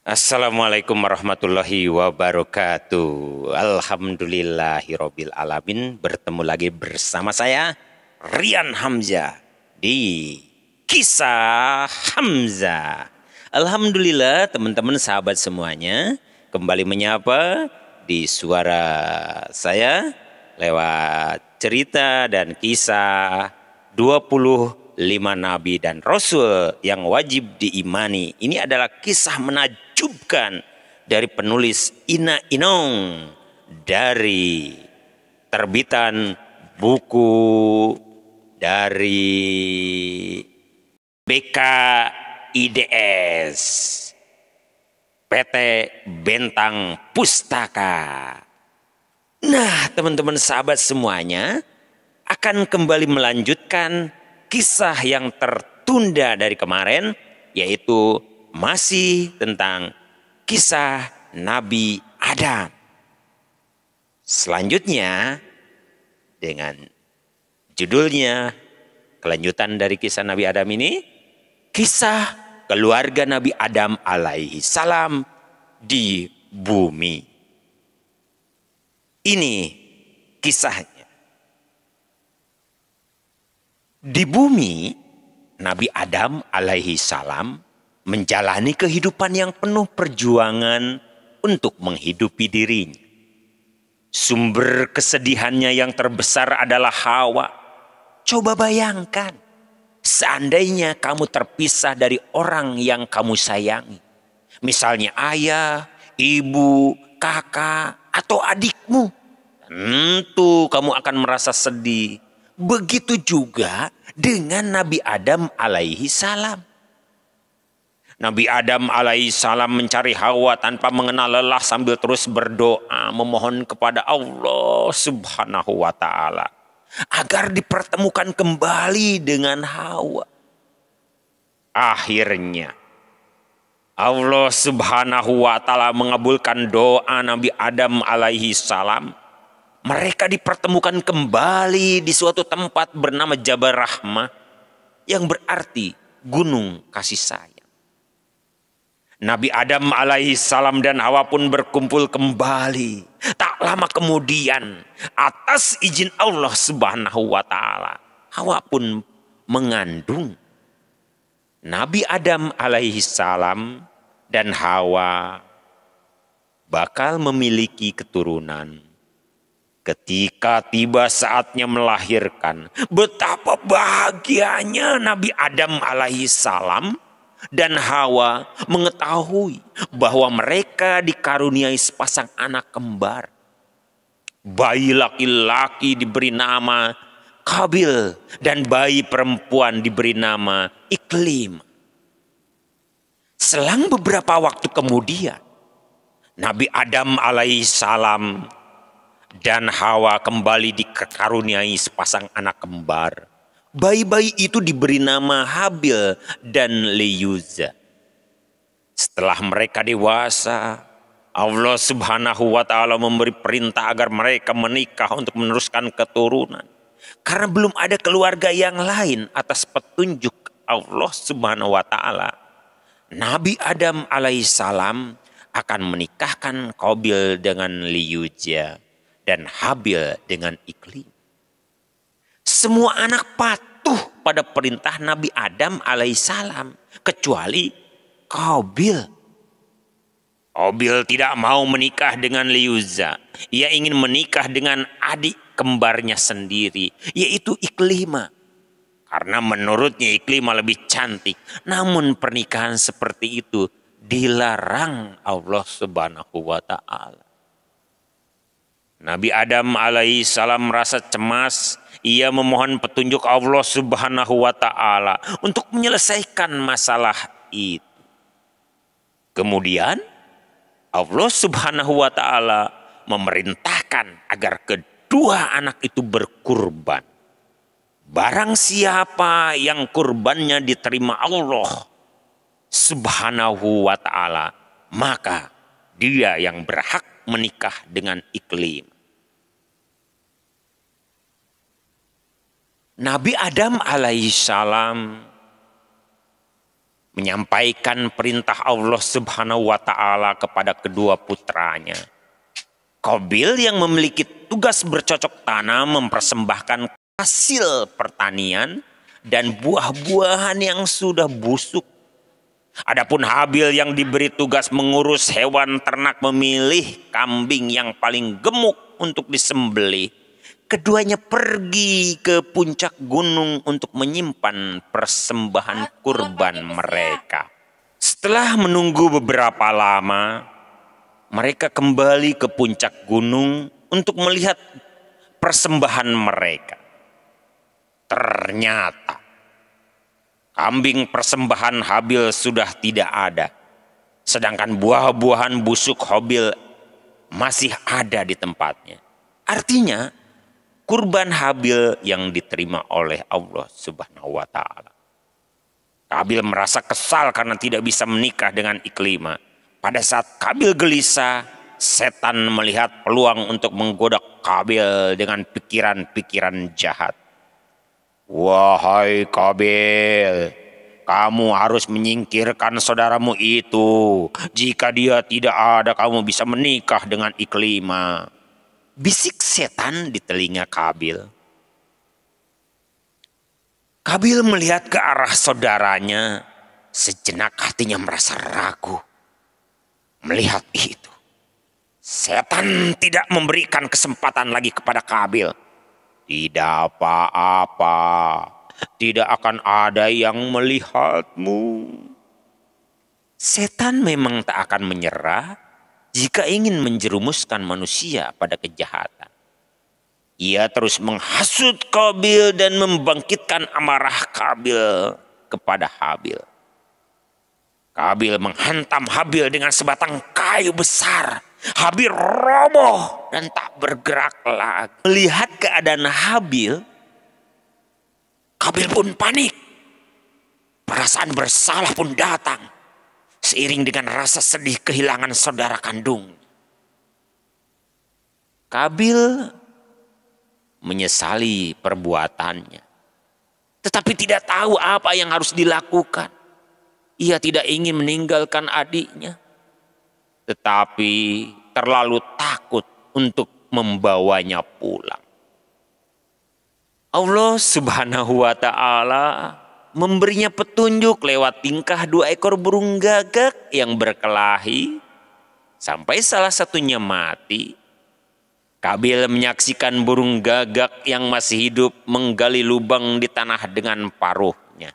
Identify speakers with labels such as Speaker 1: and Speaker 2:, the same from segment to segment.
Speaker 1: Assalamualaikum warahmatullahi wabarakatuh. Alhamdulillahirabbil alamin. Bertemu lagi bersama saya Rian Hamzah di Kisah Hamzah. Alhamdulillah teman-teman sahabat semuanya kembali menyapa di suara saya lewat cerita dan kisah 25 nabi dan rasul yang wajib diimani. Ini adalah kisah menakjubkan dari penulis Ina Inong dari terbitan buku dari BKIDS PT Bentang Pustaka. Nah, teman-teman sahabat semuanya, akan kembali melanjutkan kisah yang tertunda dari kemarin, yaitu masih tentang kisah Nabi Adam. Selanjutnya dengan judulnya, kelanjutan dari kisah Nabi Adam ini, kisah keluarga Nabi Adam alaihi salam di bumi. Ini kisahnya. Di bumi, Nabi Adam alaihi salam menjalani kehidupan yang penuh perjuangan untuk menghidupi dirinya. Sumber kesedihannya yang terbesar adalah Hawa. Coba bayangkan, seandainya kamu terpisah dari orang yang kamu sayangi. Misalnya ayah, ibu, kakak, atau adikmu. Tentu kamu akan merasa sedih. Begitu juga dengan Nabi Adam alaihi salam. Nabi Adam alaihi salam mencari Hawa tanpa mengenal lelah sambil terus berdoa memohon kepada Allah subhanahu wa ta'ala agar dipertemukan kembali dengan Hawa. Akhirnya Allah subhanahu wa ta'ala mengabulkan doa Nabi Adam alaihi salam. Mereka dipertemukan kembali di suatu tempat bernama Jabal Rahmah, yang berarti gunung kasih sayang. Nabi Adam alaihi salam dan Hawa pun berkumpul kembali. Tak lama kemudian, atas izin Allah subhanahu wa ta'ala, Hawa pun mengandung. Nabi Adam alaihi salam dan Hawa bakal memiliki keturunan. Ketika tiba saatnya melahirkan, betapa bahagianya Nabi Adam alaihi salam dan Hawa mengetahui bahwa mereka dikaruniai sepasang anak kembar. Bayi laki-laki diberi nama Kabil dan bayi perempuan diberi nama Iklim. Selang beberapa waktu kemudian, Nabi Adam alaihi salam dan Hawa kembali dikaruniai sepasang anak kembar. Bayi-bayi itu diberi nama Habil dan Leyuza. Setelah mereka dewasa, Allah subhanahu wa ta'ala memberi perintah agar mereka menikah untuk meneruskan keturunan. Karena belum ada keluarga yang lain atas petunjuk Allah subhanahu wa ta'ala, Nabi Adam alaihissalam akan menikahkan Qabil dengan Liyuja dan Habil dengan Iklim. Semua anak patuh pada perintah Nabi Adam alaihissalam kecuali Qabil. Qabil tidak mau menikah dengan Liyuza. Ia ingin menikah dengan adik kembarnya sendiri, yaitu Iklima. Karena menurutnya Iklima lebih cantik. Namun pernikahan seperti itu dilarang Allah subhanahu wa ta'ala. Nabi Adam alaihissalam merasa cemas. Ia memohon petunjuk Allah subhanahu wa ta'ala untuk menyelesaikan masalah itu. Kemudian Allah subhanahu wa ta'ala memerintahkan agar kedua anak itu berkurban. Barang siapa yang kurbannya diterima Allah subhanahu wa ta'ala, maka dia yang berhak menikah dengan Iklim. Nabi Adam alaihissalam menyampaikan perintah Allah Subhanahu wa taala kepada kedua putranya. Qabil yang memiliki tugas bercocok tanam mempersembahkan hasil pertanian dan buah-buahan yang sudah busuk. Adapun Habil yang diberi tugas mengurus hewan ternak, memilih kambing yang paling gemuk untuk disembelih. Keduanya pergi ke puncak gunung untuk menyimpan persembahan kurban mereka. Setelah menunggu beberapa lama, mereka kembali ke puncak gunung untuk melihat persembahan mereka. Ternyata kambing persembahan Habil sudah tidak ada, sedangkan buah-buahan busuk Habil masih ada di tempatnya. Artinya, kurban Habil yang diterima oleh Allah Subhanahu wa taala. Habil merasa kesal karena tidak bisa menikah dengan Iklimah. Pada saat Habil gelisah, setan melihat peluang untuk menggoda Habil dengan pikiran-pikiran jahat. Wahai Habil, kamu harus menyingkirkan saudaramu itu. Jika dia tidak ada, kamu bisa menikah dengan Iklimah. Bisik setan di telinga Habil. Habil melihat ke arah saudaranya. Sejenak hatinya merasa ragu. Melihat itu, setan tidak memberikan kesempatan lagi kepada Habil. Tidak apa-apa, tidak akan ada yang melihatmu. Setan memang tak akan menyerah jika ingin menjerumuskan manusia pada kejahatan. Ia terus menghasut Qabil dan membangkitkan amarah Qabil kepada Habil. Qabil menghantam Habil dengan sebatang kayu besar. Habil roboh dan tak bergerak lagi. Melihat keadaan Habil, Qabil pun panik. Perasaan bersalah pun datang, seiring dengan rasa sedih kehilangan saudara kandung. Qabil menyesali perbuatannya, tetapi tidak tahu apa yang harus dilakukan. Ia tidak ingin meninggalkan adiknya, tetapi terlalu takut untuk membawanya pulang. Allah Subhanahu wa taala memberinya petunjuk lewat tingkah dua ekor burung gagak yang berkelahi sampai salah satunya mati. Qabil menyaksikan burung gagak yang masih hidup menggali lubang di tanah dengan paruhnya.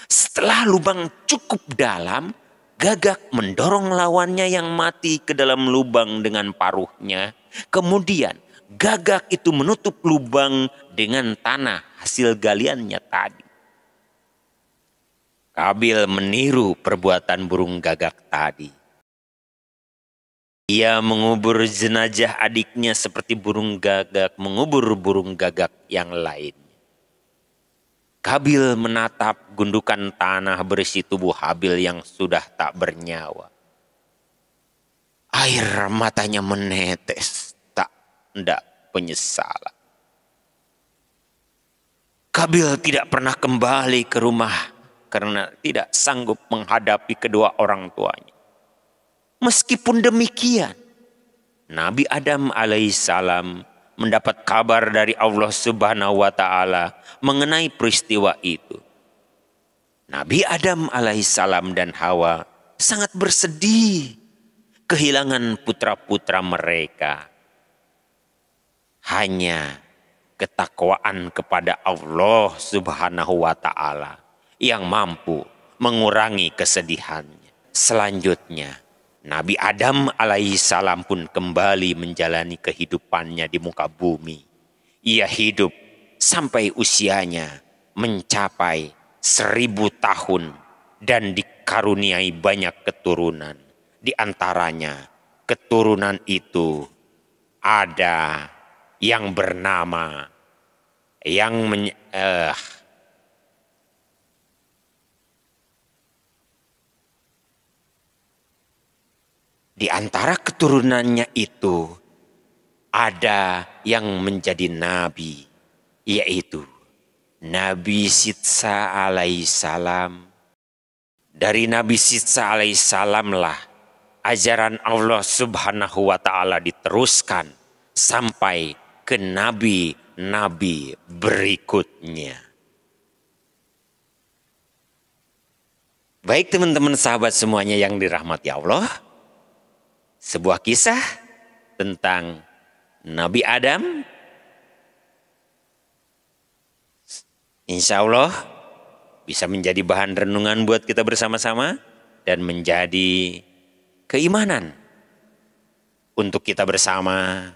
Speaker 1: Setelah lubang cukup dalam, gagak mendorong lawannya yang mati ke dalam lubang dengan paruhnya. Kemudian gagak itu menutup lubang dengan tanah hasil galiannya tadi. Qabil meniru perbuatan burung gagak tadi. Ia mengubur jenazah adiknya seperti burung gagak mengubur burung gagak yang lain. Qabil menatap gundukan tanah berisi tubuh Habil yang sudah tak bernyawa. Air matanya menetes, tak hendak penyesalan. Qabil tidak pernah kembali ke rumah karena tidak sanggup menghadapi kedua orang tuanya. Meskipun demikian, Nabi Adam alaihissalam mendapat kabar dari Allah Subhanahu wa taala mengenai peristiwa itu. Nabi Adam alaihissalam dan Hawa sangat bersedih kehilangan putra-putra mereka. Hanya ketakwaan kepada Allah Subhanahu wa taala yang mampu mengurangi kesedihannya. Selanjutnya, Nabi Adam alaihissalam pun kembali menjalani kehidupannya di muka bumi. Ia hidup sampai usianya mencapai 1000 tahun dan dikaruniai banyak keturunan. Di antaranya keturunan itu ada yang bernama di antara keturunannya itu ada yang menjadi nabi, yaitu Nabi Sitsa alaihissalam, Dari Nabi Isa alaihissalam lah ajaran Allah subhanahu wa ta'ala diteruskan sampai ke nabi-nabi berikutnya. Baik teman-teman sahabat semuanya yang dirahmati Allah, sebuah kisah tentang Nabi Adam, insya Allah bisa menjadi bahan renungan buat kita bersama-sama dan menjadi keimanan untuk kita bersama.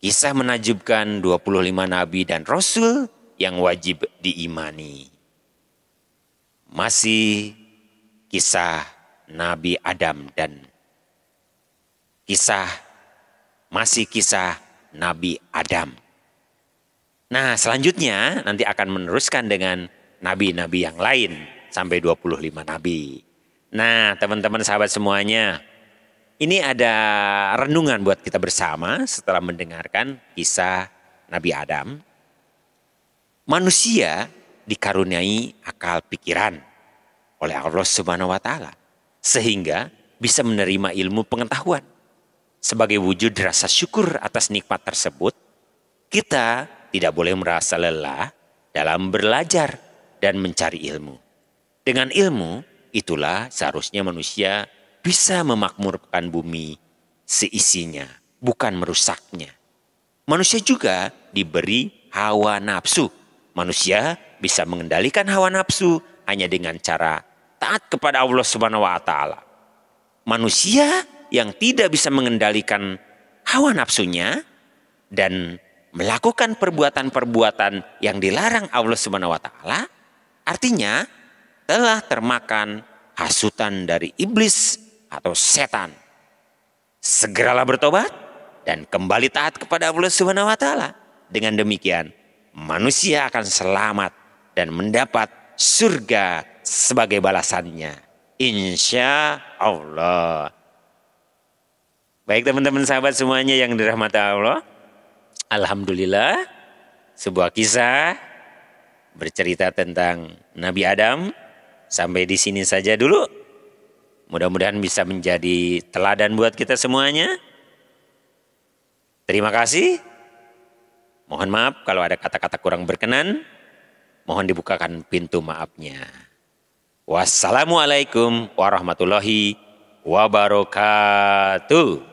Speaker 1: Kisah menakjubkan 25 nabi dan rasul yang wajib diimani. Masih kisah Nabi Adam dan masih kisah Nabi Adam. Nah, selanjutnya nanti akan meneruskan dengan nabi-nabi yang lain sampai 25 nabi. Nah, teman-teman sahabat semuanya, ini ada renungan buat kita bersama setelah mendengarkan kisah Nabi Adam. Manusia dikaruniai akal pikiran oleh Allah Subhanahu wa taala sehingga bisa menerima ilmu pengetahuan. Sebagai wujud rasa syukur atas nikmat tersebut, kita tidak boleh merasa lelah dalam belajar dan mencari ilmu. Dengan ilmu, itulah seharusnya manusia bisa memakmurkan bumi seisinya, bukan merusaknya. Manusia juga diberi hawa nafsu. Manusia bisa mengendalikan hawa nafsu hanya dengan cara taat kepada Allah Subhanahu wa taala. Manusia yang tidak bisa mengendalikan hawa nafsunya dan melakukan perbuatan-perbuatan yang dilarang Allah Subhanahu wa taala, artinya telah termakan hasutan dari iblis atau setan. Segeralah bertobat dan kembali taat kepada Allah Subhanahu wa taala. Dengan demikian, manusia akan selamat dan mendapat surga sebagai balasannya. Insya Allah. Baik teman-teman sahabat semuanya yang dirahmati Allah. Alhamdulillah, sebuah kisah bercerita tentang Nabi Adam. Sampai di sini saja dulu. Mudah-mudahan bisa menjadi teladan buat kita semuanya. Terima kasih. Mohon maaf kalau ada kata-kata kurang berkenan. Mohon dibukakan pintu maafnya. Wassalamualaikum warahmatullahi wabarakatuh.